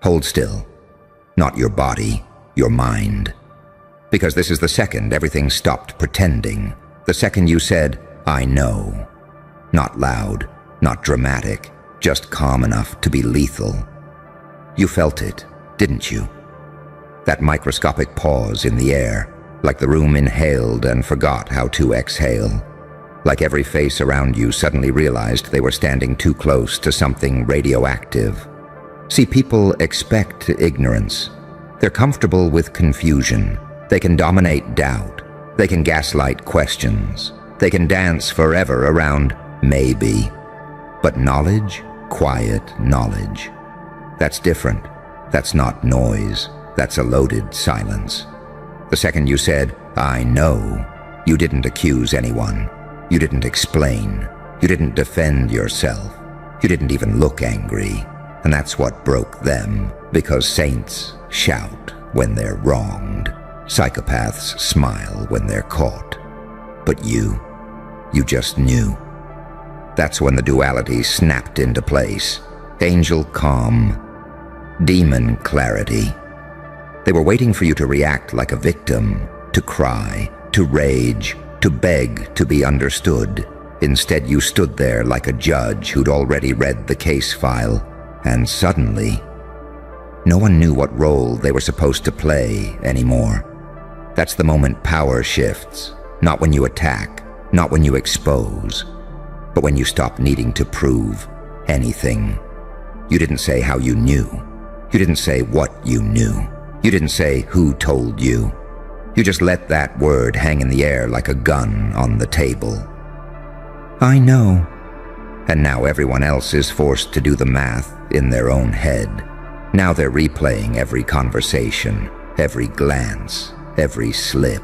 Hold still. Not your body, your mind. Because this is the second everything stopped pretending. The second you said, I know. Not loud, not dramatic, just calm enough to be lethal. You felt it, didn't you? That microscopic pause in the air, like the room inhaled and forgot how to exhale. Like every face around you suddenly realized they were standing too close to something radioactive. See, people expect ignorance. They're comfortable with confusion. They can dominate doubt. They can gaslight questions. They can dance forever around maybe. But knowledge, quiet knowledge, that's different. That's not noise. That's a loaded silence. The second you said, I know, you didn't accuse anyone. You didn't explain. You didn't defend yourself. You didn't even look angry. And that's what broke them, because saints shout when they're wronged. Psychopaths smile when they're caught. But you just knew. That's when the duality snapped into place. Angel calm, demon clarity. They were waiting for you to react like a victim, to cry, to rage, to beg to be understood. Instead, you stood there like a judge who'd already read the case file, and suddenly, no one knew what role they were supposed to play anymore. That's the moment power shifts, not when you attack, not when you expose, but when you stop needing to prove anything. You didn't say how you knew. You didn't say what you knew. You didn't say who told you. You just let that word hang in the air like a gun on the table. I know. And now everyone else is forced to do the math in their own head. Now they're replaying every conversation, every glance, every slip,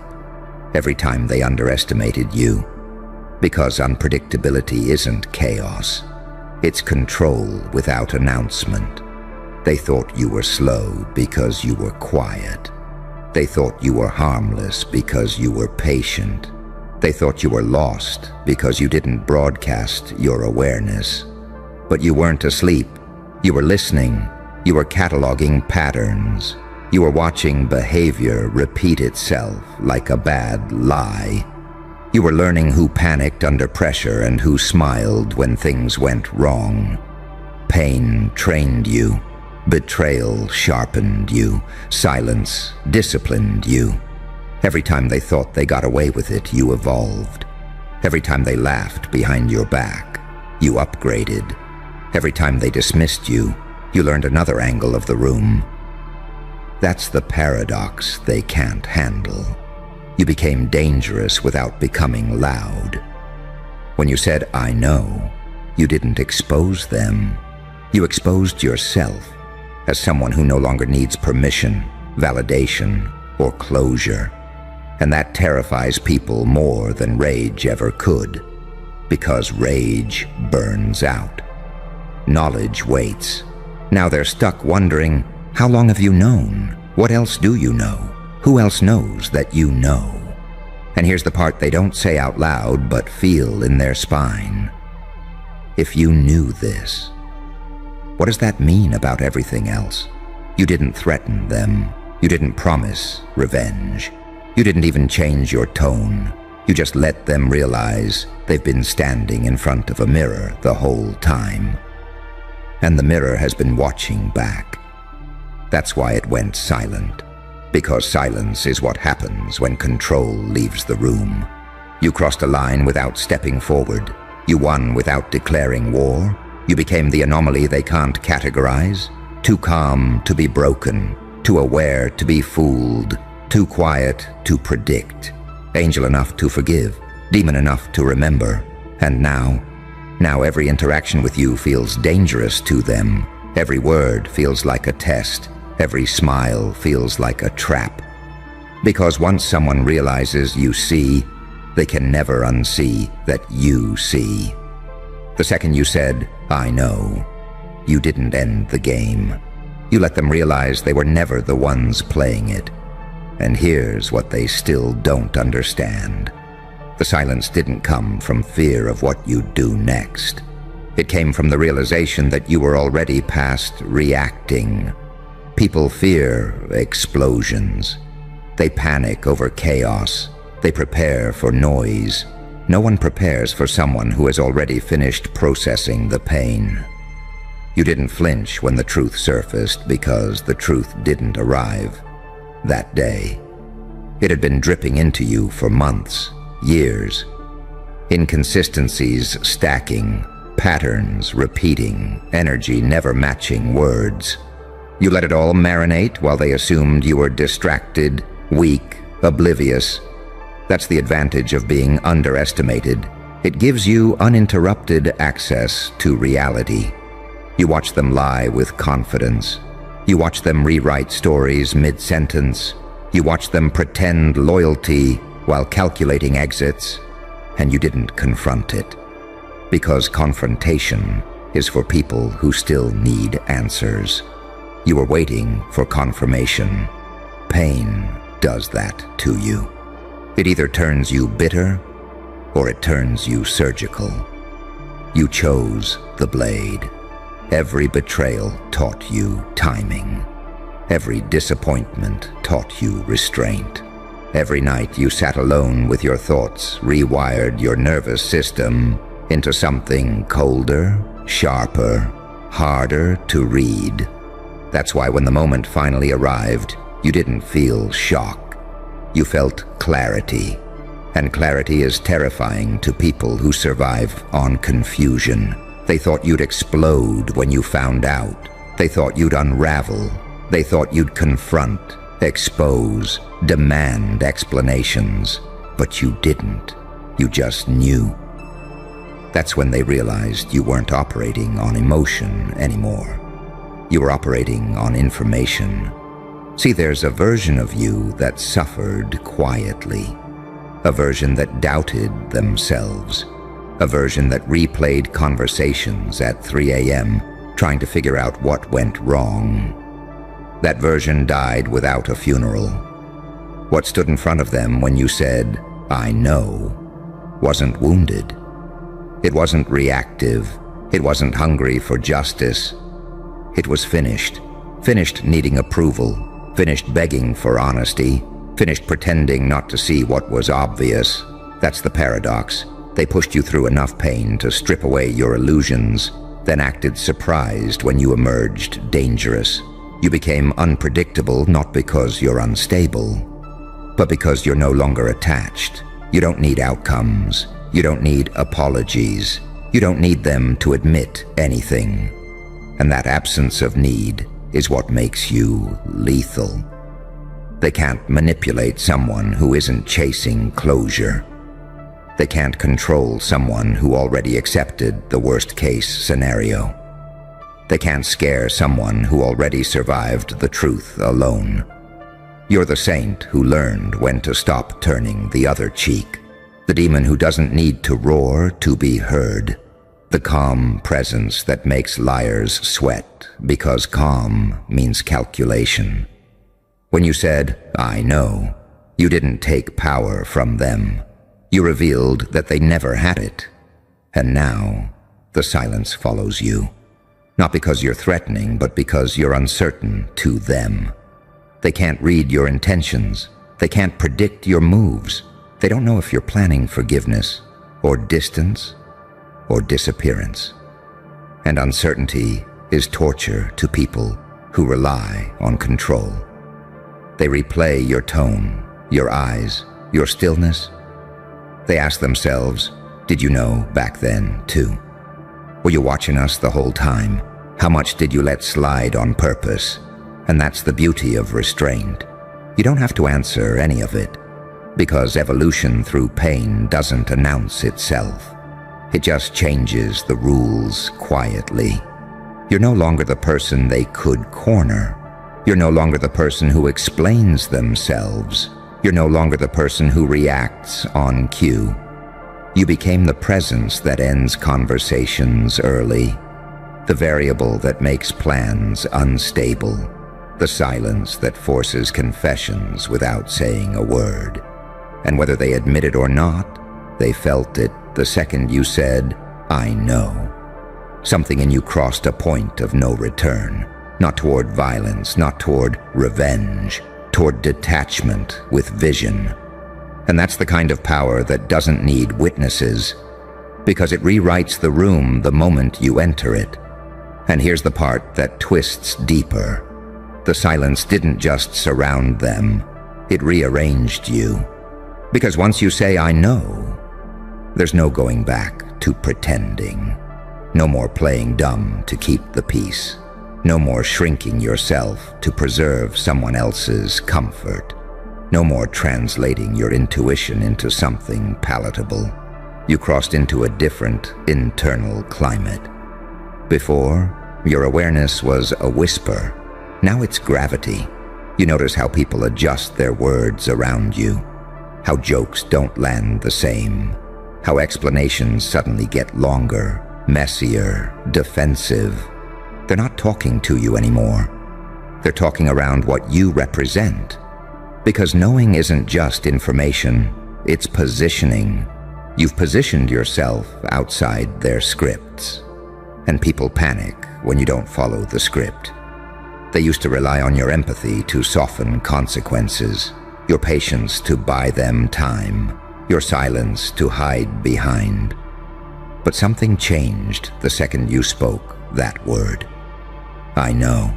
every time they underestimated you. Because unpredictability isn't chaos. It's control without announcement. They thought you were slow because you were quiet. They thought you were harmless because you were patient. They thought you were lost because you didn't broadcast your awareness. But you weren't asleep. You were listening. You were cataloging patterns. You were watching behavior repeat itself like a bad lie. You were learning who panicked under pressure and who smiled when things went wrong. Pain trained you. Betrayal sharpened you. Silence disciplined you. Every time they thought they got away with it, you evolved. Every time they laughed behind your back, you upgraded. Every time they dismissed you, you learned another angle of the room. That's the paradox they can't handle. You became dangerous without becoming loud. When you said, I know, you didn't expose them. You exposed yourself as someone who no longer needs permission, validation, or closure. And that terrifies people more than rage ever could, because rage burns out. Knowledge waits. Now they're stuck wondering, how long have you known? What else do you know? Who else knows that you know? And here's the part they don't say out loud but feel in their spine. If you knew this, what does that mean about everything else? You didn't threaten them. You didn't promise revenge. You didn't even change your tone. You just let them realize they've been standing in front of a mirror the whole time. And the mirror has been watching back. That's why it went silent. Because silence is what happens when control leaves the room. You crossed a line without stepping forward. You won without declaring war. You became the anomaly they can't categorize. Too calm to be broken. Too aware to be fooled. Too quiet to predict. Angel enough to forgive. Demon enough to remember. And now every interaction with you feels dangerous to them. Every word feels like a test. Every smile feels like a trap. Because once someone realizes you see, they can never unsee that you see. The second you said, I know, you didn't end the game. You let them realize they were never the ones playing it. And here's what they still don't understand. The silence didn't come from fear of what you'd do next. It came from the realization that you were already past reacting. People fear explosions. They panic over chaos. They prepare for noise. No one prepares for someone who has already finished processing the pain. You didn't flinch when the truth surfaced because the truth didn't arrive that day. It had been dripping into you for months, years. Inconsistencies stacking, patterns repeating, energy never matching words. You let it all marinate while they assumed you were distracted, weak, oblivious. That's the advantage of being underestimated. It gives you uninterrupted access to reality. You watch them lie with confidence. You watch them rewrite stories mid-sentence. You watch them pretend loyalty while calculating exits. And you didn't confront it. Because confrontation is for people who still need answers. You were waiting for confirmation. Pain does that to you. It either turns you bitter or it turns you surgical. You chose the blade. Every betrayal taught you timing. Every disappointment taught you restraint. Every night you sat alone with your thoughts, rewired your nervous system into something colder, sharper, harder to read. That's why when the moment finally arrived, you didn't feel shock. You felt clarity. And clarity is terrifying to people who survive on confusion. They thought you'd explode when you found out. They thought you'd unravel. They thought you'd confront, expose, demand explanations. But you didn't. You just knew. That's when they realized you weren't operating on emotion anymore. You were operating on information. See, there's a version of you that suffered quietly. A version that doubted themselves. A version that replayed conversations at 3 a.m. trying to figure out what went wrong. That version died without a funeral. What stood in front of them when you said, "I know," wasn't wounded. It wasn't reactive. It wasn't hungry for justice. It was finished. Finished needing approval. Finished begging for honesty. Finished pretending not to see what was obvious. That's the paradox. They pushed you through enough pain to strip away your illusions, then acted surprised when you emerged dangerous. You became unpredictable not because you're unstable, but because you're no longer attached. You don't need outcomes. You don't need apologies. You don't need them to admit anything. And that absence of need is what makes you lethal. They can't manipulate someone who isn't chasing closure. They can't control someone who already accepted the worst-case scenario. They can't scare someone who already survived the truth alone. You're the saint who learned when to stop turning the other cheek. The demon who doesn't need to roar to be heard. The calm presence that makes liars sweat because calm means calculation. When you said, "I know," you didn't take power from them. You revealed that they never had it. And now, the silence follows you. Not because you're threatening, but because you're uncertain to them. They can't read your intentions. They can't predict your moves. They don't know if you're planning forgiveness, or distance, or disappearance. And uncertainty is torture to people who rely on control. They replay your tone, your eyes, your stillness. They ask themselves, did you know back then, too? Were you watching us the whole time? How much did you let slide on purpose? And that's the beauty of restraint. You don't have to answer any of it, because evolution through pain doesn't announce itself. It just changes the rules quietly. You're no longer the person they could corner. You're no longer the person who explains themselves. You're no longer the person who reacts on cue. You became the presence that ends conversations early, the variable that makes plans unstable, the silence that forces confessions without saying a word. And whether they admit it or not, they felt it the second you said, "I know." Something in you crossed a point of no return. Not toward violence, not toward revenge, toward detachment with vision. And that's the kind of power that doesn't need witnesses, because it rewrites the room the moment you enter it. And here's the part that twists deeper. The silence didn't just surround them, it rearranged you. Because once you say, I know, there's no going back to pretending. No more playing dumb to keep the peace. No more shrinking yourself to preserve someone else's comfort. No more translating your intuition into something palatable. You crossed into a different internal climate. Before, your awareness was a whisper. Now it's gravity. You notice how people adjust their words around you. How jokes don't land the same. How explanations suddenly get longer, messier, defensive. They're not talking to you anymore. They're talking around what you represent. Because knowing isn't just information, it's positioning. You've positioned yourself outside their scripts. And people panic when you don't follow the script. They used to rely on your empathy to soften consequences, your patience to buy them time, your silence to hide behind. But something changed the second you spoke that word. I know.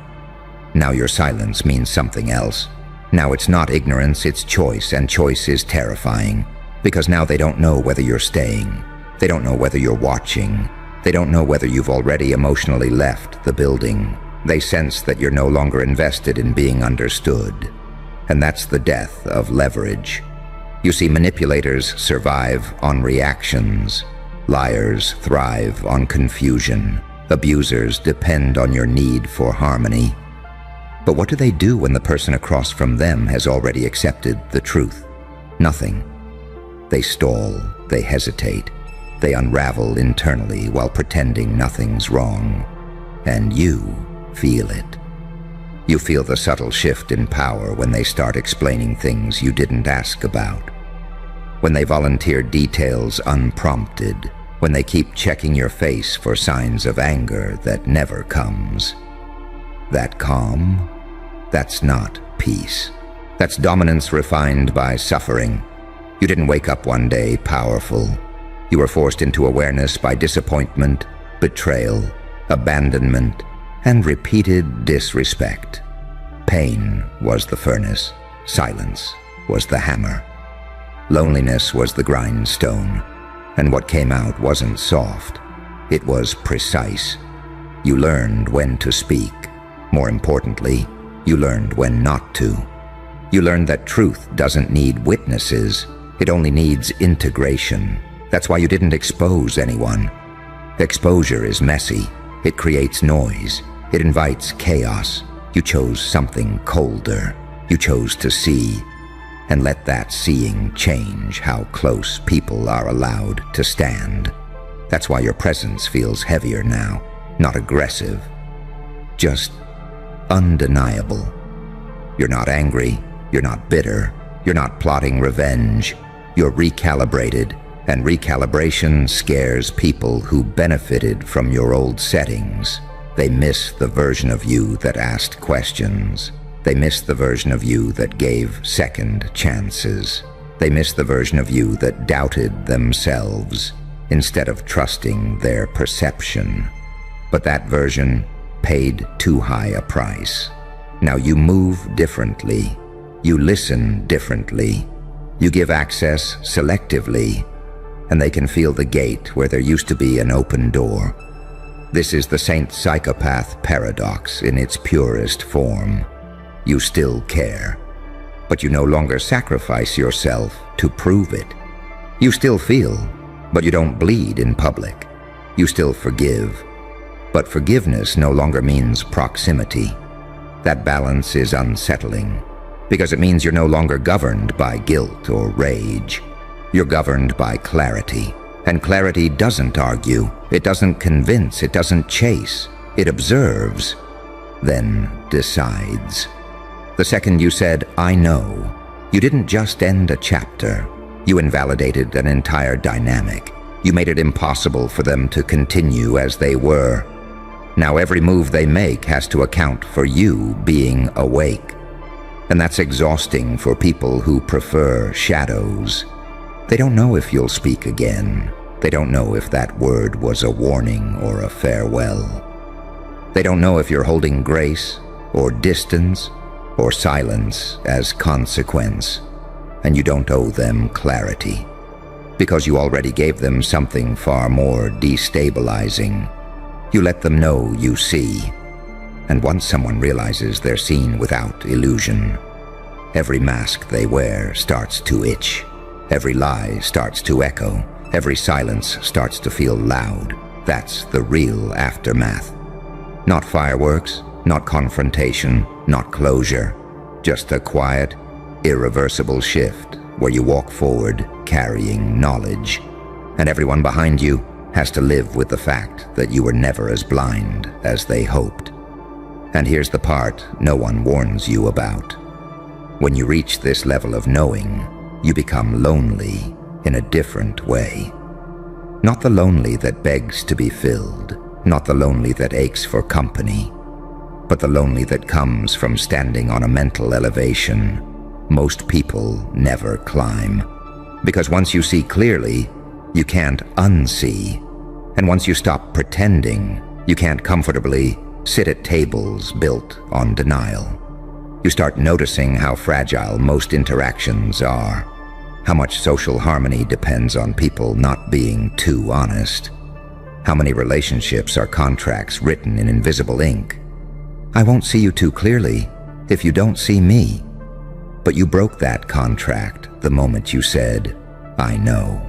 Now your silence means something else. Now it's not ignorance, it's choice, and choice is terrifying. Because now they don't know whether you're staying. They don't know whether you're watching. They don't know whether you've already emotionally left the building. They sense that you're no longer invested in being understood. And that's the death of leverage. You see, manipulators survive on reactions. Liars thrive on confusion. Abusers depend on your need for harmony. But what do they do when the person across from them has already accepted the truth? Nothing. They stall, they hesitate, they unravel internally while pretending nothing's wrong. And you feel it. You feel the subtle shift in power when they start explaining things you didn't ask about. When they volunteer details unprompted. When they keep checking your face for signs of anger that never comes. That calm? That's not peace. That's dominance refined by suffering. You didn't wake up one day powerful. You were forced into awareness by disappointment, betrayal, abandonment, and repeated disrespect. Pain was the furnace. Silence was the hammer. Loneliness was the grindstone. And what came out wasn't soft. It was precise. You learned when to speak. More importantly, you learned when not to. You learned that truth doesn't need witnesses. It only needs integration. That's why you didn't expose anyone. Exposure is messy. It creates noise. It invites chaos. You chose something colder. You chose to see. And let that seeing change how close people are allowed to stand. That's why your presence feels heavier now. Not aggressive. Just undeniable. You're not angry. You're not bitter. You're not plotting revenge. You're recalibrated. And recalibration scares people who benefited from your old settings. They miss the version of you that asked questions. They miss the version of you that gave second chances. They miss the version of you that doubted themselves instead of trusting their perception. But that version paid too high a price. Now you move differently. You listen differently. You give access selectively, and they can feel the gate where there used to be an open door. This is the Saint Psychopath paradox in its purest form. You still care, but you no longer sacrifice yourself to prove it. You still feel, but you don't bleed in public. You still forgive, but forgiveness no longer means proximity. That balance is unsettling, because it means you're no longer governed by guilt or rage. You're governed by clarity, and clarity doesn't argue, it doesn't convince, it doesn't chase, it observes, then decides. The second you said, I know, you didn't just end a chapter. You invalidated an entire dynamic. You made it impossible for them to continue as they were. Now every move they make has to account for you being awake. And that's exhausting for people who prefer shadows. They don't know if you'll speak again. They don't know if that word was a warning or a farewell. They don't know if you're holding grace or distance or silence as consequence. And you don't owe them clarity, because you already gave them something far more destabilizing. You let them know you see. And once someone realizes they're seen without illusion, every mask they wear starts to itch. Every lie starts to echo. Every silence starts to feel loud. That's the real aftermath. Not fireworks, not confrontation, not closure. Just a quiet, irreversible shift where you walk forward carrying knowledge. And everyone behind you has to live with the fact that you were never as blind as they hoped. And here's the part no one warns you about. When you reach this level of knowing, you become lonely in a different way. Not the lonely that begs to be filled, not the lonely that aches for company, but the lonely that comes from standing on a mental elevation most people never climb. Because once you see clearly, you can't unsee. And once you stop pretending, you can't comfortably sit at tables built on denial. You start noticing how fragile most interactions are, how much social harmony depends on people not being too honest, how many relationships are contracts written in invisible ink. I won't see you too clearly if you don't see me. But you broke that contract the moment you said, I know.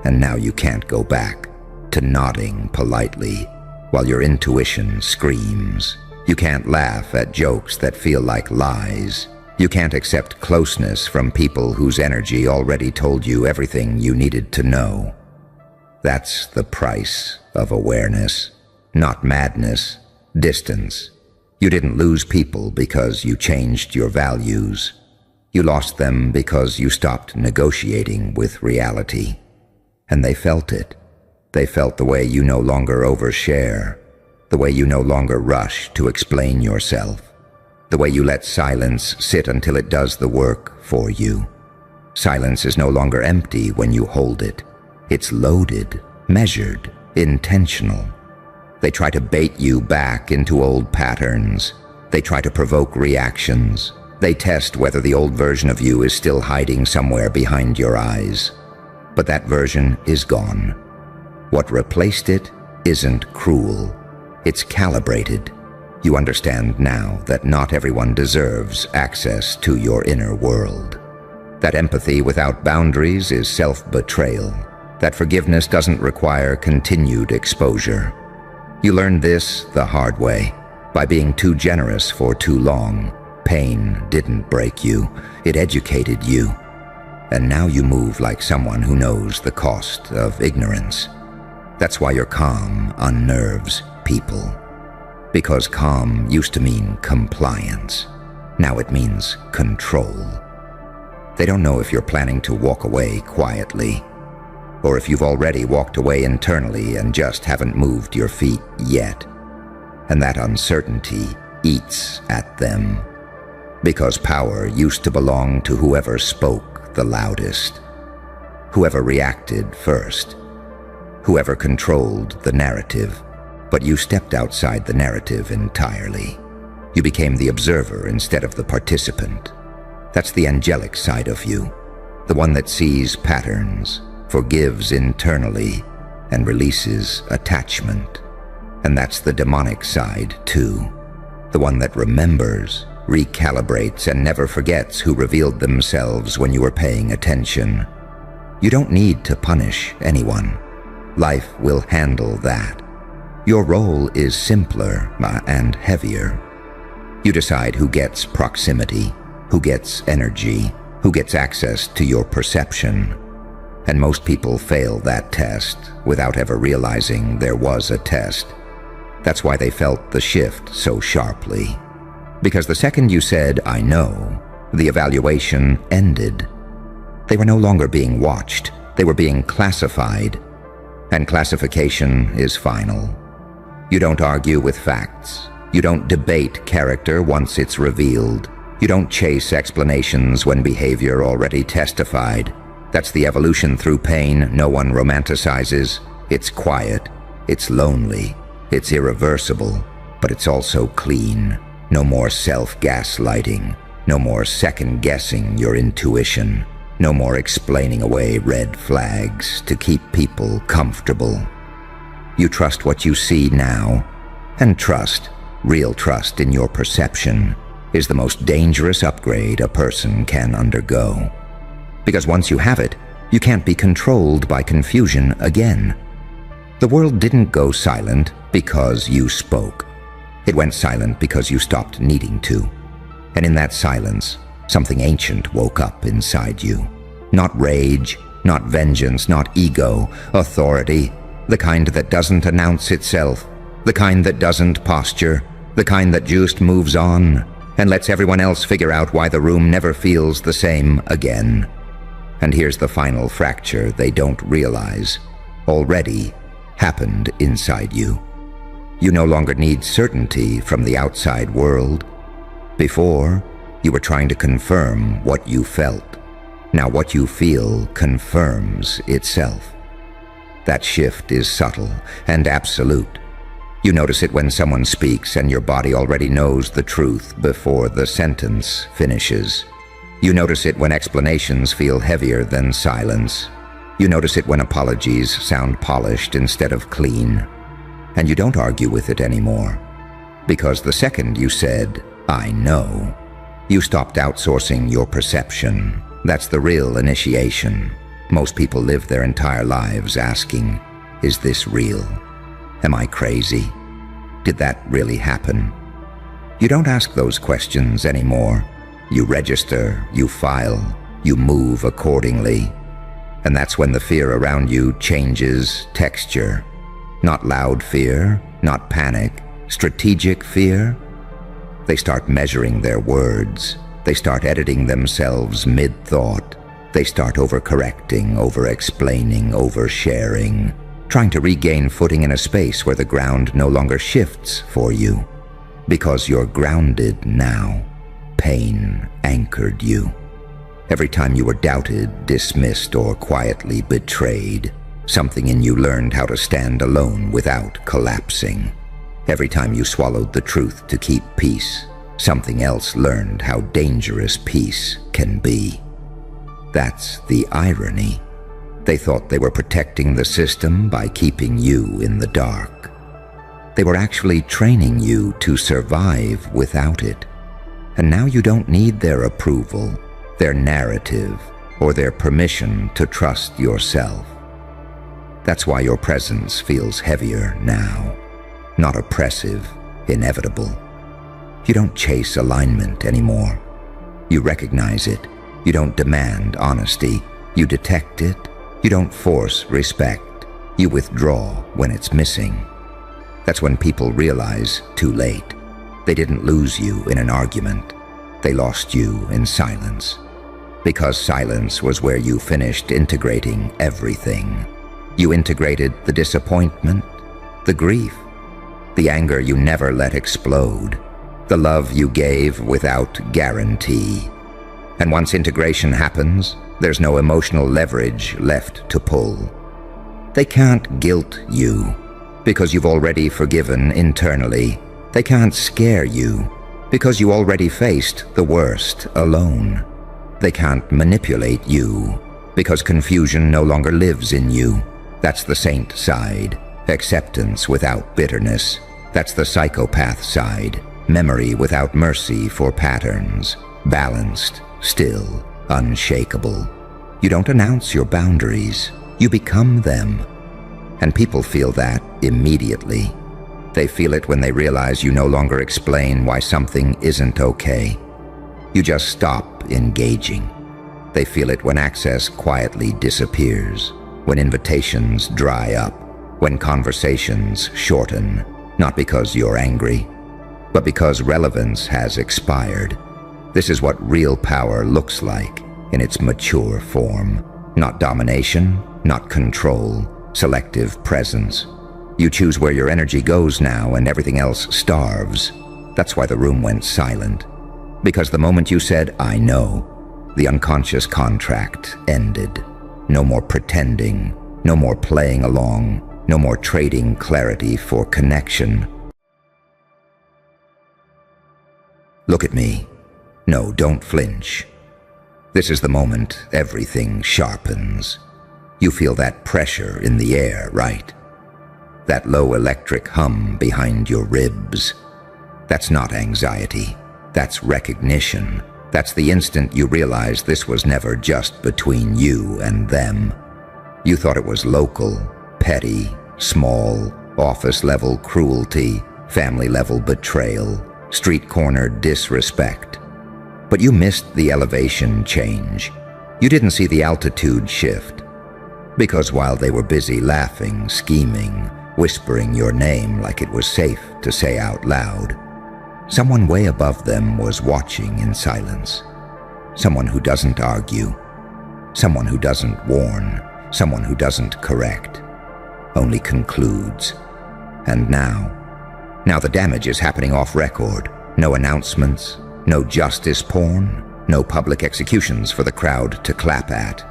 And now you can't go back to nodding politely while your intuition screams. You can't laugh at jokes that feel like lies. You can't accept closeness from people whose energy already told you everything you needed to know. That's the price of awareness, not madness, distance. You didn't lose people because you changed your values. You lost them because you stopped negotiating with reality. And they felt it. They felt the way you no longer overshare, the way you no longer rush to explain yourself, the way you let silence sit until it does the work for you. Silence is no longer empty when you hold it. It's loaded, measured, intentional. They try to bait you back into old patterns. They try to provoke reactions. They test whether the old version of you is still hiding somewhere behind your eyes. But that version is gone. What replaced it isn't cruel. It's calibrated. You understand now that not everyone deserves access to your inner world. That empathy without boundaries is self-betrayal. That forgiveness doesn't require continued exposure. You learned this the hard way, by being too generous for too long. Pain didn't break you, it educated you. And now you move like someone who knows the cost of ignorance. That's why your calm unnerves people. Because calm used to mean compliance. Now it means control. They don't know if you're planning to walk away quietly, or if you've already walked away internally and just haven't moved your feet yet. And that uncertainty eats at them. Because power used to belong to whoever spoke the loudest, whoever reacted first, whoever controlled the narrative. But you stepped outside the narrative entirely. You became the observer instead of the participant. That's the angelic side of you, the one that sees patterns, forgives internally, and releases attachment. And that's the demonic side too, the one that remembers, recalibrates, and never forgets who revealed themselves when you were paying attention. You don't need to punish anyone. Life will handle that. Your role is simpler and heavier. You decide who gets proximity, who gets energy, who gets access to your perception. And most people fail that test without ever realizing there was a test. That's why they felt the shift so sharply. Because the second you said, I know, the evaluation ended. They were no longer being watched. They were being classified. And classification is final. You don't argue with facts. You don't debate character once it's revealed. You don't chase explanations when behavior already testified. That's the evolution through pain no one romanticizes. It's quiet, it's lonely, it's irreversible, but it's also clean. No more self-gaslighting. No more second-guessing your intuition. No more explaining away red flags to keep people comfortable. You trust what you see now, and trust, real trust in your perception, is the most dangerous upgrade a person can undergo. Because once you have it, you can't be controlled by confusion again. The world didn't go silent because you spoke. It went silent because you stopped needing to. And in that silence, something ancient woke up inside you. Not rage, not vengeance, not ego, authority, the kind that doesn't announce itself, the kind that doesn't posture, the kind that just moves on and lets everyone else figure out why the room never feels the same again. And here's the final fracture they don't realize already happened inside you. You no longer need certainty from the outside world. Before, you were trying to confirm what you felt. Now what you feel confirms itself. That shift is subtle and absolute. You notice it when someone speaks and your body already knows the truth before the sentence finishes. You notice it when explanations feel heavier than silence. You notice it when apologies sound polished instead of clean. And you don't argue with it anymore. Because the second you said, "I know," you stopped outsourcing your perception. That's the real initiation. Most people live their entire lives asking, is this real? Am I crazy? Did that really happen? You don't ask those questions anymore. You register, you file, you move accordingly. And that's when the fear around you changes texture. Not loud fear, not panic, strategic fear. They start measuring their words. They start editing themselves mid-thought. They start overcorrecting, over-explaining, oversharing, trying to regain footing in a space where the ground no longer shifts for you. Because you're grounded now. Pain anchored you. Every time you were doubted, dismissed, or quietly betrayed, something in you learned how to stand alone without collapsing. Every time you swallowed the truth to keep peace, something else learned how dangerous peace can be. That's the irony. They thought they were protecting the system by keeping you in the dark. They were actually training you to survive without it. And now you don't need their approval, their narrative, or their permission to trust yourself. That's why your presence feels heavier now. Not oppressive, inevitable. You don't chase alignment anymore. You recognize it. You don't demand honesty. You detect it. You don't force respect. You withdraw when it's missing. That's when people realize, too late, they didn't lose you in an argument. They lost you in silence. Because silence was where you finished integrating everything. You integrated the disappointment, the grief, the anger you never let explode, the love you gave without guarantee. And once integration happens, there's no emotional leverage left to pull. They can't guilt you, because you've already forgiven internally. They can't scare you, because you already faced the worst alone. They can't manipulate you, because confusion no longer lives in you. That's the saint side, acceptance without bitterness. That's the psychopath side, memory without mercy for patterns, balanced, still, unshakable. You don't announce your boundaries, you become them. And people feel that immediately. They feel it when they realize you no longer explain why something isn't okay. You just stop engaging. They feel it when access quietly disappears, when invitations dry up, when conversations shorten, not because you're angry, but because relevance has expired. This is what real power looks like in its mature form. Not domination, not control, selective presence. You choose where your energy goes now, and everything else starves. That's why the room went silent. Because the moment you said, "I know," the unconscious contract ended. No more pretending, no more playing along, no more trading clarity for connection. Look at me. No, don't flinch. This is the moment everything sharpens. You feel that pressure in the air, right? That low electric hum behind your ribs. That's not anxiety. That's recognition. That's the instant you realize this was never just between you and them. You thought it was local, petty, small, office-level cruelty, family-level betrayal, street-corner disrespect. But you missed the elevation change. You didn't see the altitude shift. Because while they were busy laughing, scheming, whispering your name like it was safe to say out loud, someone way above them was watching in silence. Someone who doesn't argue. Someone who doesn't warn. Someone who doesn't correct. Only concludes. And now the damage is happening off record. No announcements, no justice porn, no public executions for the crowd to clap at.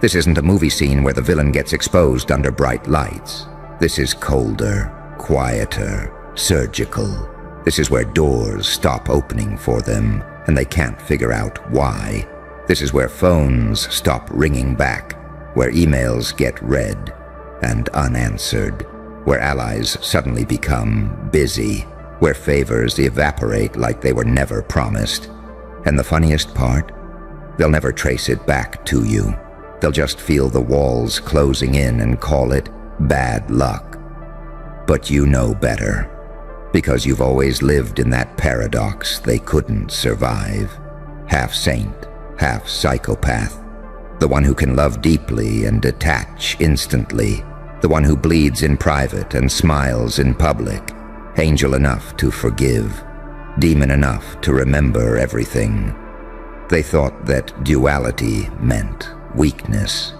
This isn't a movie scene where the villain gets exposed under bright lights. This is colder, quieter, surgical. This is where doors stop opening for them, and they can't figure out why. This is where phones stop ringing back, where emails get read and unanswered, where allies suddenly become busy, where favors evaporate like they were never promised. And the funniest part? They'll never trace it back to you. They'll just feel the walls closing in and call it bad luck. But you know better, because you've always lived in that paradox they couldn't survive. Half saint, half psychopath. The one who can love deeply and detach instantly. The one who bleeds in private and smiles in public. Angel enough to forgive. Demon enough to remember everything. They thought that duality meant weakness.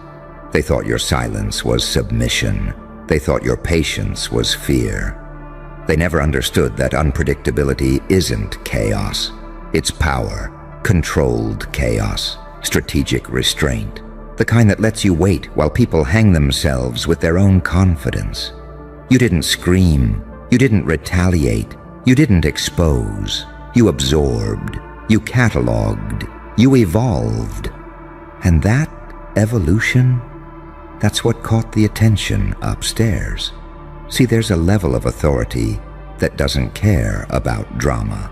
They thought your silence was submission. They thought your patience was fear. They never understood that unpredictability isn't chaos. It's power, controlled chaos, strategic restraint, the kind that lets you wait while people hang themselves with their own confidence. You didn't scream. You didn't retaliate. You didn't expose. You absorbed. You cataloged. You evolved. And that evolution, that's what caught the attention upstairs. See, there's a level of authority that doesn't care about drama.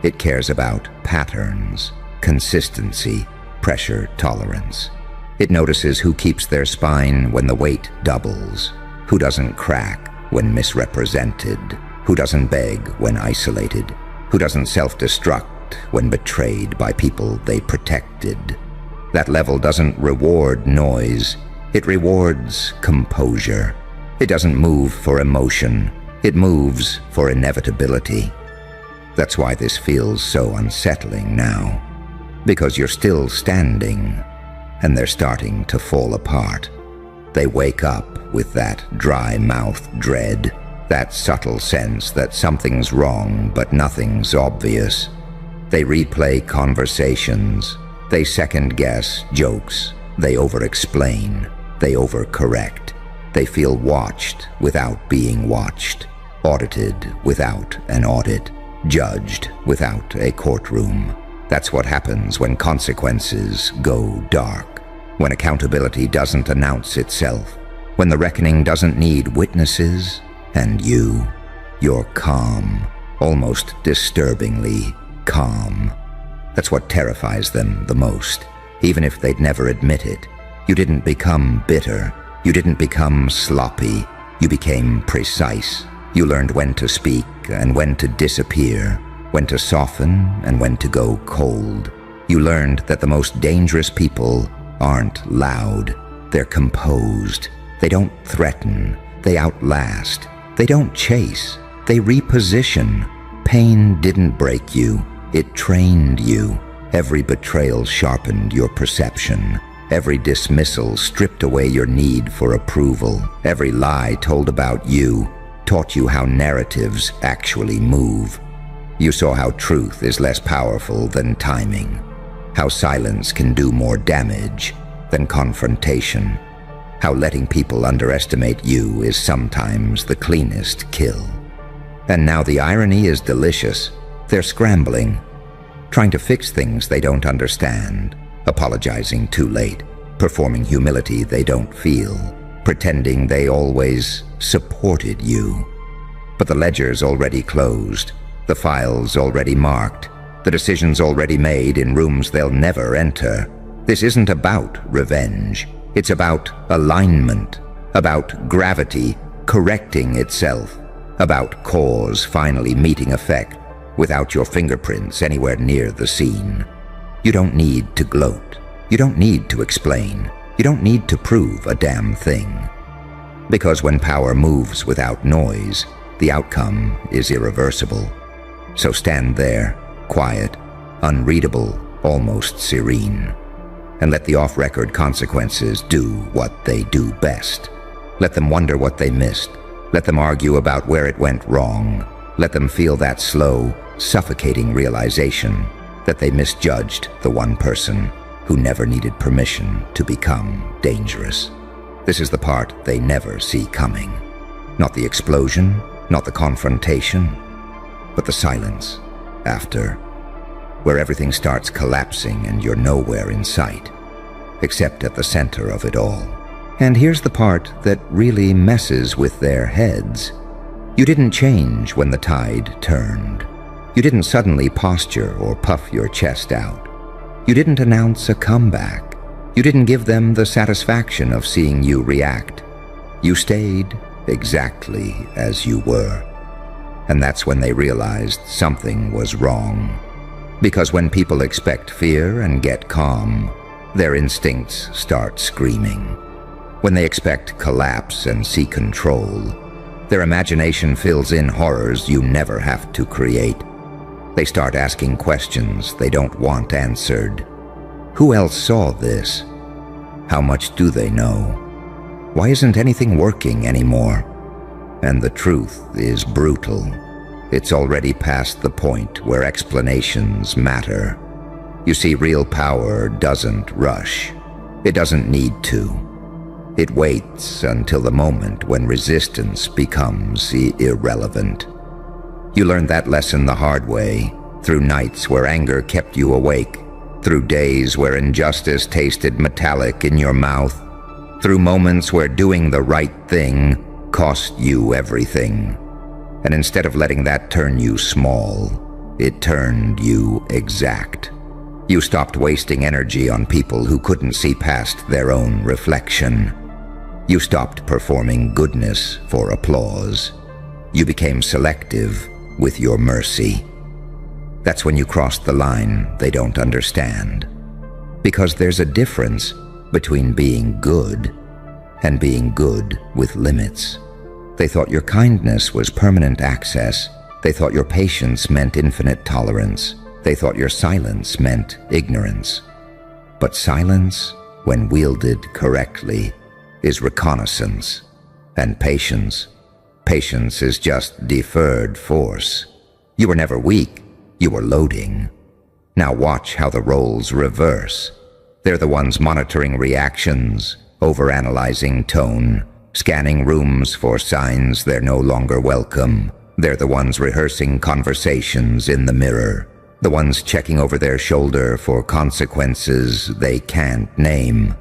It cares about patterns, consistency, pressure tolerance. It notices who keeps their spine when the weight doubles, who doesn't crack when misrepresented, who doesn't beg when isolated, who doesn't self-destruct when betrayed by people they protected. That level doesn't reward noise, it rewards composure. It doesn't move for emotion, it moves for inevitability. That's why this feels so unsettling now, because you're still standing, and they're starting to fall apart. They wake up with that dry-mouthed dread, that subtle sense that something's wrong but nothing's obvious. They replay conversations, they second-guess jokes, they over-explain, they over-correct. They feel watched without being watched, audited without an audit, judged without a courtroom. That's what happens when consequences go dark, when accountability doesn't announce itself, when the reckoning doesn't need witnesses, and you're calm, almost disturbingly calm. That's what terrifies them the most, even if they'd never admit it. You didn't become bitter. You didn't become sloppy. You became precise. You learned when to speak and when to disappear, when to soften and when to go cold. You learned that the most dangerous people aren't loud. They're composed. They don't threaten. They outlast. They don't chase. They reposition. Pain didn't break you. It trained you. Every betrayal sharpened your perception. every dismissal stripped away your need for approval. Every lie told about you taught you how narratives actually move. You saw how truth is less powerful than timing, how silence can do more damage than confrontation, how letting people underestimate you is sometimes the cleanest kill. And now the irony is delicious. They're scrambling, trying to fix things they don't understand, apologizing too late, performing humility they don't feel, pretending they always supported you. But the ledger's already closed, the files already marked, the decisions already made in rooms they'll never enter. This isn't about revenge. It's about alignment, about gravity correcting itself, about cause finally meeting effect without your fingerprints anywhere near the scene. You don't need to gloat. You don't need to explain. You don't need to prove a damn thing. Because when power moves without noise, the outcome is irreversible. So stand there, quiet, unreadable, almost serene, and let the off-record consequences do what they do best. Let them wonder what they missed. Let them argue about where it went wrong. Let them feel that slow, suffocating realization that they misjudged the one person who never needed permission to become dangerous. This is the part they never see coming. Not the explosion, not the confrontation, but the silence after, where everything starts collapsing and you're nowhere in sight, except at the center of it all. And here's the part that really messes with their heads. You didn't change when the tide turned. You didn't suddenly posture or puff your chest out. You didn't announce a comeback. You didn't give them the satisfaction of seeing you react. You stayed exactly as you were. And that's when they realized something was wrong. Because when people expect fear and get calm, their instincts start screaming. When they expect collapse and see control, their imagination fills in horrors you never have to create. They start asking questions they don't want answered. Who else saw this? How much do they know? Why isn't anything working anymore? And the truth is brutal. It's already past the point where explanations matter. You see, real power doesn't rush. It doesn't need to. It waits until the moment when resistance becomes irrelevant. You learned that lesson the hard way, through nights where anger kept you awake, through days where injustice tasted metallic in your mouth, through moments where doing the right thing cost you everything. And instead of letting that turn you small, it turned you exact. You stopped wasting energy on people who couldn't see past their own reflection. You stopped performing goodness for applause. You became selective with your mercy. That's when you crossed the line they don't understand. Because there's a difference between being good and being good with limits. They thought your kindness was permanent access. They thought your patience meant infinite tolerance. They thought your silence meant ignorance. But silence, when wielded correctly, is reconnaissance. And patience is just deferred force. You were never weak, you were loading. Now watch how the roles reverse. They're the ones monitoring reactions, overanalyzing tone, scanning rooms for signs they're no longer welcome. They're the ones rehearsing conversations in the mirror, the ones checking over their shoulder for consequences they can't name,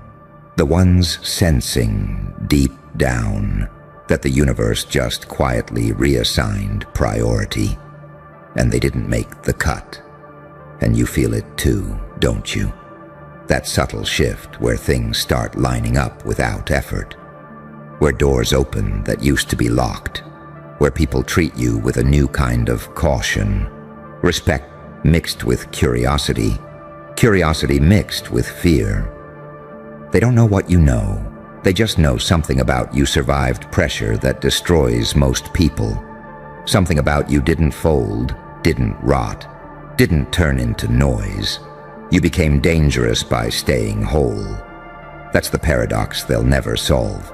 the ones sensing deep down that the universe just quietly reassigned priority, and they didn't make the cut. And you feel it too, don't you? That subtle shift where things start lining up without effort, where doors open that used to be locked, where people treat you with a new kind of caution, respect mixed with curiosity, curiosity mixed with fear. They don't know what you know. They just know something about you survived pressure that destroys most people. Something about you didn't fold, didn't rot, didn't turn into noise. You became dangerous by staying whole. That's the paradox they'll never solve.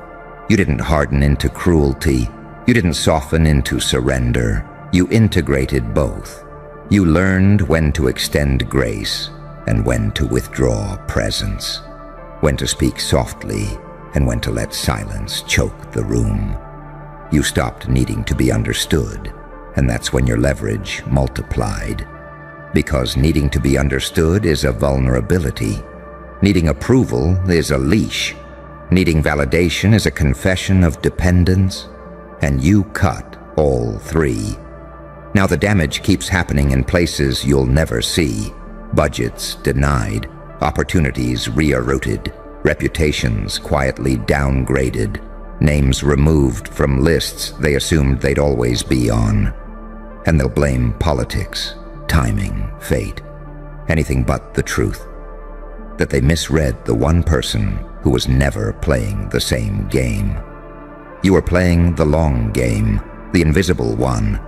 You didn't harden into cruelty. You didn't soften into surrender. You integrated both. You learned when to extend grace and when to withdraw presence, when to speak softly and when to let silence choke the room. You stopped needing to be understood, and that's when your leverage multiplied. Because needing to be understood is a vulnerability. Needing approval is a leash. Needing validation is a confession of dependence. And you cut all three. Now the damage keeps happening in places you'll never see. Budgets denied, opportunities rerouted, reputations quietly downgraded, names removed from lists they assumed they'd always be on. And they'll blame politics, timing, fate, anything but the truth. That they misread the one person who was never playing the same game. You are playing the long game, the invisible one,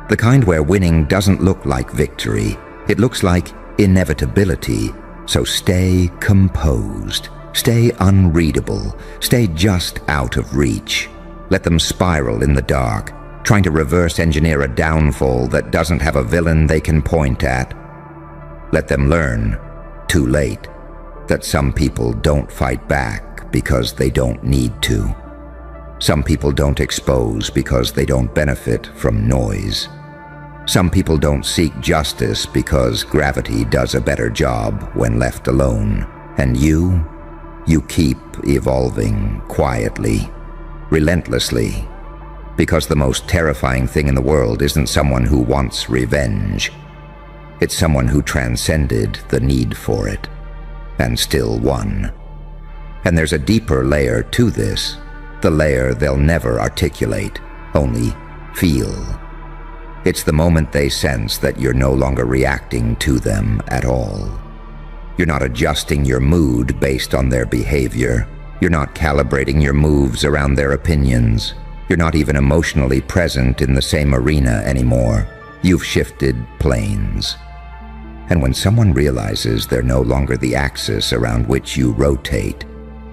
the kind where winning doesn't look like victory, it looks like inevitability. So stay composed, stay unreadable, stay just out of reach. Let them spiral in the dark, trying to reverse engineer a downfall that doesn't have a villain they can point at. Let them learn, too late, that some people don't fight back because they don't need to. Some people don't expose because they don't benefit from noise. Some people don't seek justice because gravity does a better job when left alone. And you keep evolving quietly, relentlessly, because the most terrifying thing in the world isn't someone who wants revenge. It's someone who transcended the need for it, and still won. And there's a deeper layer to this, the layer they'll never articulate, only feel. It's the moment they sense that you're no longer reacting to them at all. You're not adjusting your mood based on their behavior. You're not calibrating your moves around their opinions. You're not even emotionally present in the same arena anymore. You've shifted planes. And when someone realizes they're no longer the axis around which you rotate,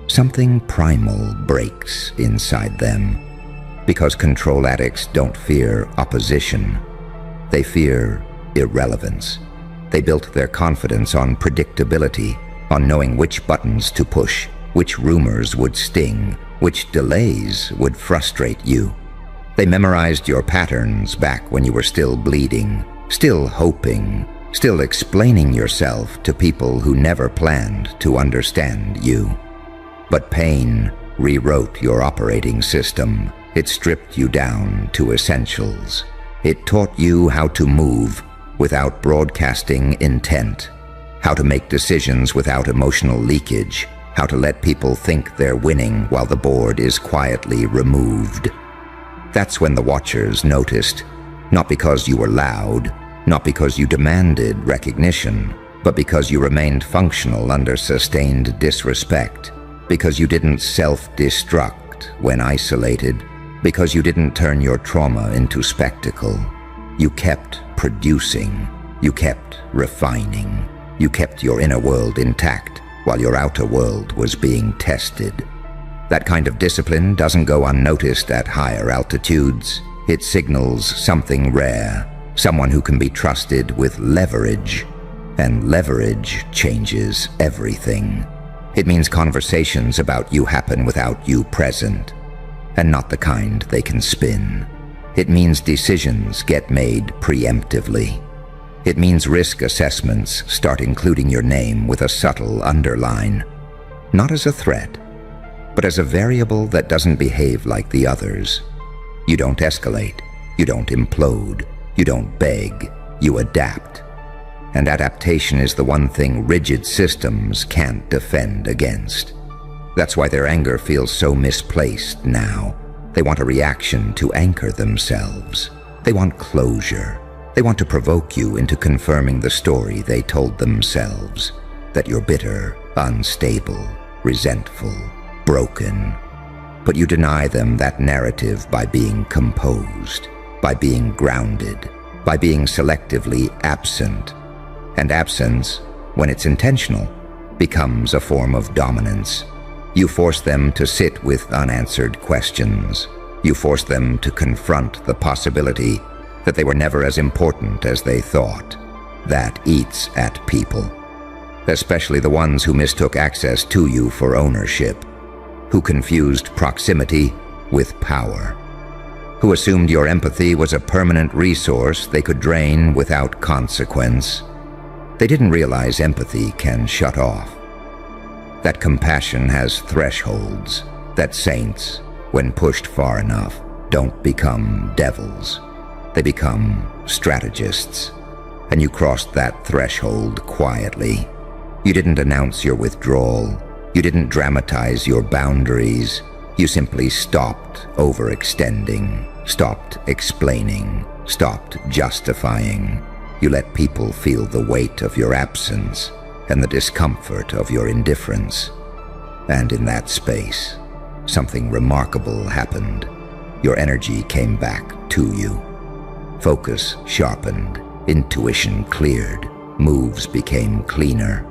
something primal breaks inside them. Because control addicts don't fear opposition. They fear irrelevance. They built their confidence on predictability, on knowing which buttons to push, which rumors would sting, which delays would frustrate you. They memorized your patterns back when you were still bleeding, still hoping, still explaining yourself to people who never planned to understand you. But pain rewrote your operating system. It stripped you down to essentials. It taught you how to move without broadcasting intent, how to make decisions without emotional leakage, how to let people think they're winning while the board is quietly removed. That's when the watchers noticed, not because you were loud, not because you demanded recognition, but because you remained functional under sustained disrespect, because you didn't self-destruct when isolated, because you didn't turn your trauma into spectacle. You kept producing, you kept refining, you kept your inner world intact while your outer world was being tested. That kind of discipline doesn't go unnoticed at higher altitudes. It signals something rare, someone who can be trusted with leverage. And leverage changes everything. It means conversations about you happen without you present, and not the kind they can spin. It means decisions get made preemptively. It means risk assessments start including your name with a subtle underline, not as a threat, but as a variable that doesn't behave like the others. You don't escalate, you don't implode, you don't beg, you adapt. And adaptation is the one thing rigid systems can't defend against. That's why their anger feels so misplaced now. They want a reaction to anchor themselves. They want closure. They want to provoke you into confirming the story they told themselves, that you're bitter, unstable, resentful, broken. But you deny them that narrative by being composed, by being grounded, by being selectively absent. And absence, when it's intentional, becomes a form of dominance. You force them to sit with unanswered questions. You force them to confront the possibility that they were never as important as they thought. That eats at people, especially the ones who mistook access to you for ownership, who confused proximity with power, who assumed your empathy was a permanent resource they could drain without consequence. They didn't realize empathy can shut off, that compassion has thresholds, that saints, when pushed far enough, don't become devils. They become strategists. And you crossed that threshold quietly. You didn't announce your withdrawal. You didn't dramatize your boundaries. You simply stopped overextending, stopped explaining, stopped justifying. You let people feel the weight of your absence and the discomfort of your indifference. And in that space, something remarkable happened. Your energy came back to you. Focus sharpened, intuition cleared, moves became cleaner.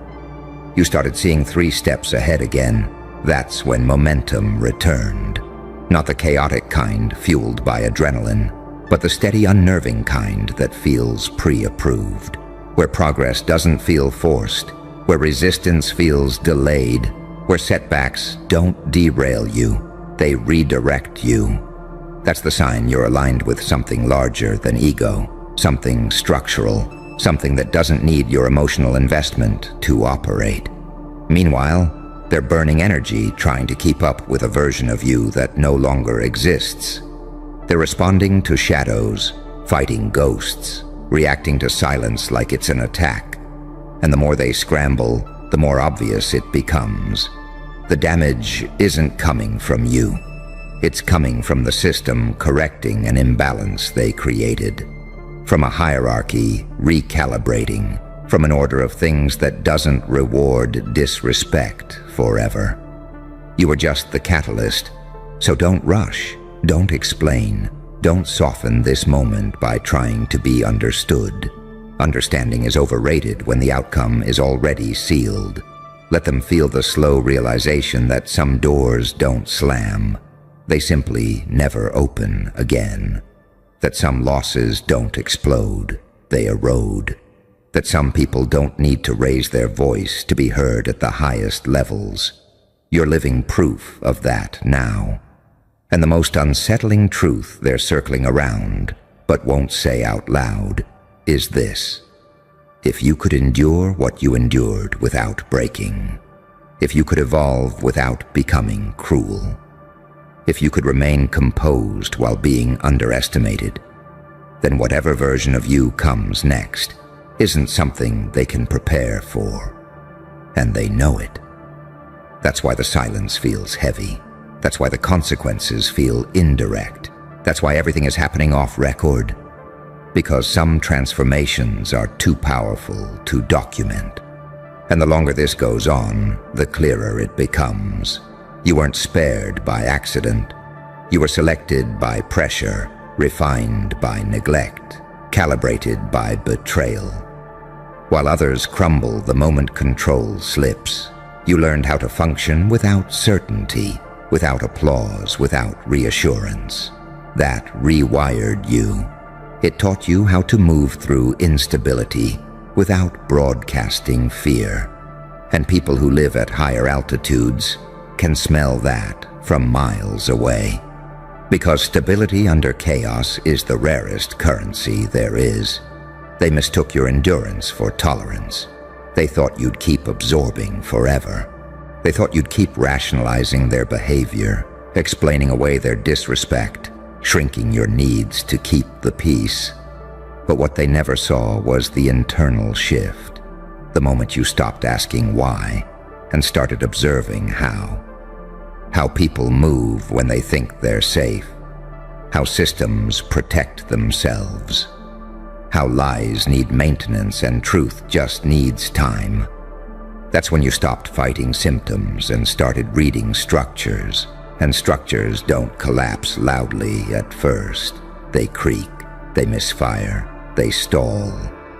You started seeing 3 steps ahead again. That's when momentum returned. Not the chaotic kind fueled by adrenaline, but the steady, unnerving kind that feels pre-approved, where progress doesn't feel forced, where resistance feels delayed, where setbacks don't derail you, they redirect you. That's the sign you're aligned with something larger than ego, something structural, something that doesn't need your emotional investment to operate. Meanwhile, they're burning energy trying to keep up with a version of you that no longer exists. They're responding to shadows, fighting ghosts, reacting to silence like it's an attack. And the more they scramble, the more obvious it becomes. The damage isn't coming from you. It's coming from the system correcting an imbalance they created. From a hierarchy recalibrating, from an order of things that doesn't reward disrespect forever. You are just the catalyst, so don't rush, don't explain, don't soften this moment by trying to be understood. Understanding is overrated when the outcome is already sealed. Let them feel the slow realization that some doors don't slam. They simply never open again. That some losses don't explode, they erode. That some people don't need to raise their voice to be heard at the highest levels. You're living proof of that now. And the most unsettling truth they're circling around, but won't say out loud, is this. If you could endure what you endured without breaking, if you could evolve without becoming cruel, if you could remain composed while being underestimated, then whatever version of you comes next isn't something they can prepare for. And they know it. That's why the silence feels heavy. That's why the consequences feel indirect. That's why everything is happening off record. Because some transformations are too powerful to document. And the longer this goes on, the clearer it becomes. You weren't spared by accident. You were selected by pressure, refined by neglect, calibrated by betrayal. While others crumble the moment control slips, you learned how to function without certainty, without applause, without reassurance. That rewired you. It taught you how to move through instability without broadcasting fear. And people who live at higher altitudes can smell that from miles away. Because stability under chaos is the rarest currency there is. They mistook your endurance for tolerance. They thought you'd keep absorbing forever. They thought you'd keep rationalizing their behavior, explaining away their disrespect, shrinking your needs to keep the peace. But what they never saw was the internal shift, the moment you stopped asking why and started observing how. How people move when they think they're safe. How systems protect themselves. How lies need maintenance and truth just needs time. That's when you stopped fighting symptoms and started reading structures. And structures don't collapse loudly at first. They creak, they misfire, they stall,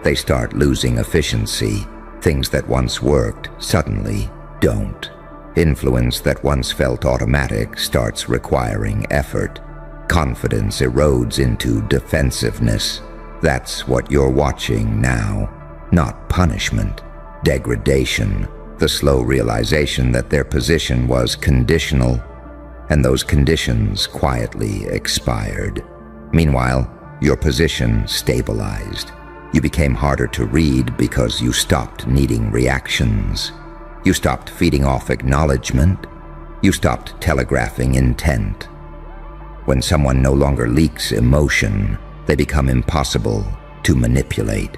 they start losing efficiency. Things that once worked suddenly don't. Influence that once felt automatic starts requiring effort. Confidence erodes into defensiveness. That's what you're watching now. Not punishment, degradation, the slow realization that their position was conditional, and those conditions quietly expired. Meanwhile, your position stabilized. You became harder to read because you stopped needing reactions. You stopped feeding off acknowledgement. You stopped telegraphing intent. When someone no longer leaks emotion, they become impossible to manipulate.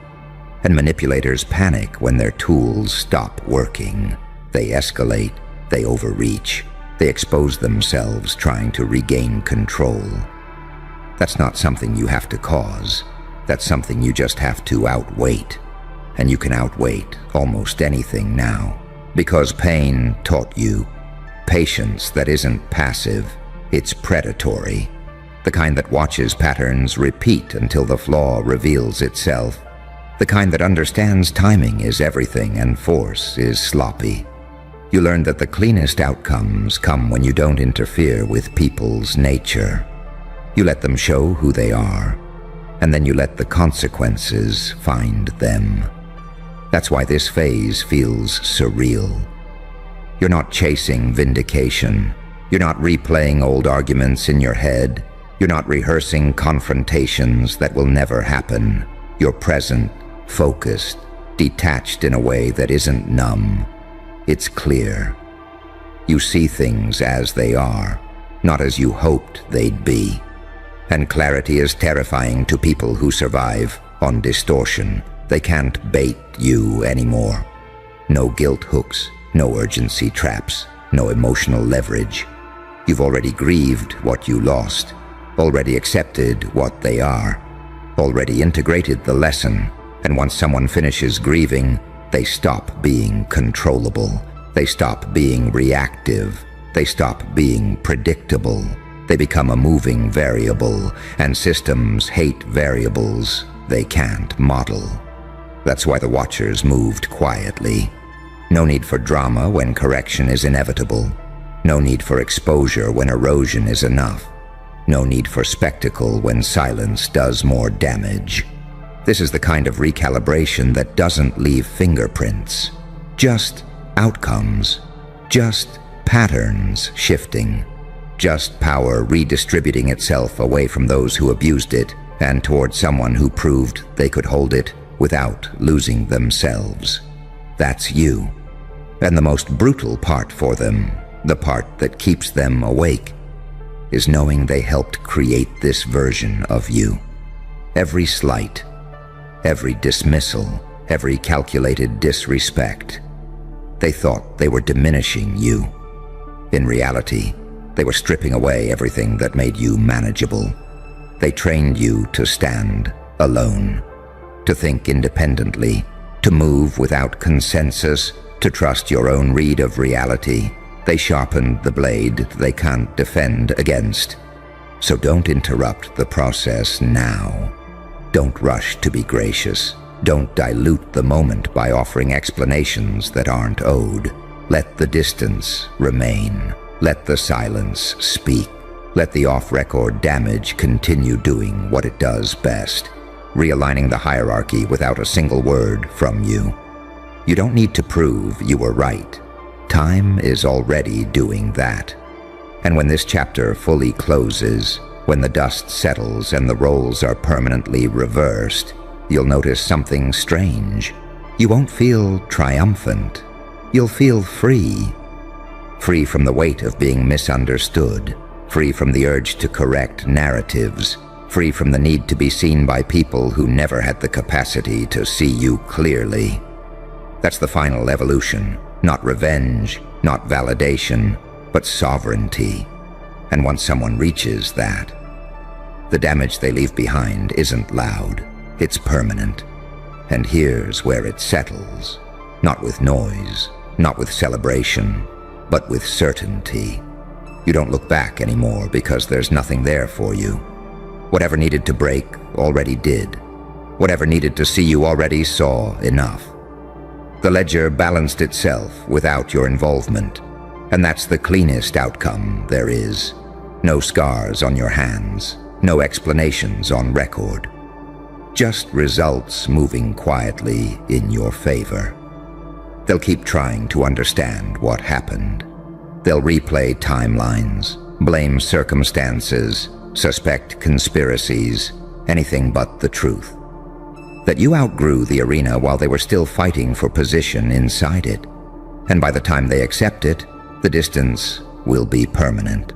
And manipulators panic when their tools stop working. They escalate, they overreach, they expose themselves trying to regain control. That's not something you have to cause. That's something you just have to outwait. And you can outwait almost anything now. Because pain taught you patience that isn't passive, it's predatory. The kind that watches patterns repeat until the flaw reveals itself. The kind that understands timing is everything and force is sloppy. You learn that the cleanest outcomes come when you don't interfere with people's nature. You let them show who they are, and then you let the consequences find them. That's why this phase feels surreal. You're not chasing vindication. You're not replaying old arguments in your head. You're not rehearsing confrontations that will never happen. You're present, focused, detached in a way that isn't numb. It's clear. You see things as they are, not as you hoped they'd be. And clarity is terrifying to people who survive on distortion. They can't bait you anymore. No guilt hooks, no urgency traps, no emotional leverage. You've already grieved what you lost, already accepted what they are, already integrated the lesson, and once someone finishes grieving, they stop being controllable. They stop being reactive. They stop being predictable. They become a moving variable, and systems hate variables they can't model. That's why the watchers moved quietly. No need for drama when correction is inevitable. No need for exposure when erosion is enough. No need for spectacle when silence does more damage. This is the kind of recalibration that doesn't leave fingerprints. Just outcomes. Just patterns shifting. Just power redistributing itself away from those who abused it and toward someone who proved they could hold it without losing themselves. That's you. And the most brutal part for them, the part that keeps them awake, is knowing they helped create this version of you. Every slight, every dismissal, every calculated disrespect, they thought they were diminishing you. In reality, they were stripping away everything that made you manageable. They trained you to stand alone, to think independently, to move without consensus, to trust your own read of reality. They sharpened the blade they can't defend against. So don't interrupt the process now. Don't rush to be gracious. Don't dilute the moment by offering explanations that aren't owed. Let the distance remain. Let the silence speak. Let the off-record damage continue doing what it does best, realigning the hierarchy without a single word from you. You don't need to prove you were right. Time is already doing that. And when this chapter fully closes, when the dust settles and the roles are permanently reversed, you'll notice something strange. You won't feel triumphant. You'll feel free. Free from the weight of being misunderstood. Free from the urge to correct narratives. Free from the need to be seen by people who never had the capacity to see you clearly. That's the final evolution. Not revenge, not validation, but sovereignty. And once someone reaches that, the damage they leave behind isn't loud, it's permanent. And here's where it settles. Not with noise, not with celebration, but with certainty. You don't look back anymore because there's nothing there for you. Whatever needed to break already did. Whatever needed to see you already saw enough. The ledger balanced itself without your involvement. And that's the cleanest outcome there is. No scars on your hands, no explanations on record. Just results moving quietly in your favor. They'll keep trying to understand what happened. They'll replay timelines, blame circumstances, suspect conspiracies, anything but the truth. That you outgrew the arena while they were still fighting for position inside it. And by the time they accept it, the distance will be permanent.